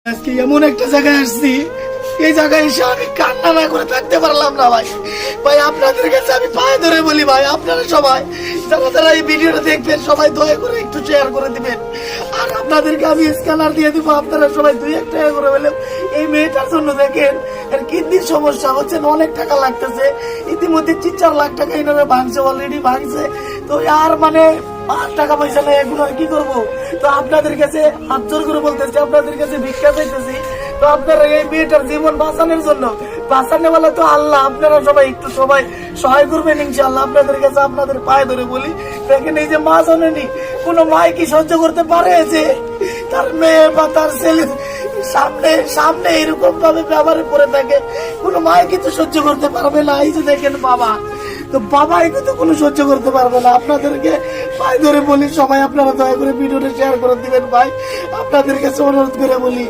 আজকে এমন একটা জায়গায় আসছি, এই জায়গায় এসে আমি কান্না না করে থাকতে পারলাম না ভাই। ভাই আপনাদের কাছে আমি পায়ে ধরে বলি ভাই, আপনারা সবাই যারা যারা এই ভিডিওটা দেখবেন সবাই দয়া করে একটু শেয়ার করে দিবেন। আর আপনাদেরকে আমি স্ক্যানার দিয়ে দিব, আপনারা সবাই 2-1 টাকা করে বললেন। এই মেয়েটার জন্য দেখেন এর কিডনির সমস্যা হচ্ছে, অনেক টাকা লাগতেছে। ইতিমধ্যে 3-4 লাখ টাকা এনারা ভাঙছে, অলরেডি ভাঙছে। তো আর মানে আর টাকা পয়সা নেই, এগুলো আর কি করবো। তো আপনাদের কাছে হাত জোর করে বলতেছি, আপনাদের কাছে ভিক্ষা চাইতেছি। তো আপনারা এই মেয়েটার জীবন বাঁচানোর জন্য, বাঁচানোওয়ালা তো আল্লাহ, আপনারা সবাই একটু সবাই সহায় করবেন ইনশাআল্লাহ। আপনাদের কাছে আপনাদের পায়ে ধরে বলি, দেখেন এই যে মা জানেনি, কোন মায় কি সহ্য করতে পারে যে তার মেয়ে বা তার ছেলে সামনে সামনে এরকম ভাবে ব্যবহার করে থাকে? কোন মায় কিন্তু সহ্য করতে পারবে না। এই যে দেখেন বাবা, তো বাবাই কিন্তু কোনো সহ্য করতে পারবে না। আপনাদেরকে পায়ে ধরে বলি সবাই আপনারা দয়া করে ভিডিওটা শেয়ার করে দিবেন ভাই, আপনাদের কাছে অনুরোধ করে বলি।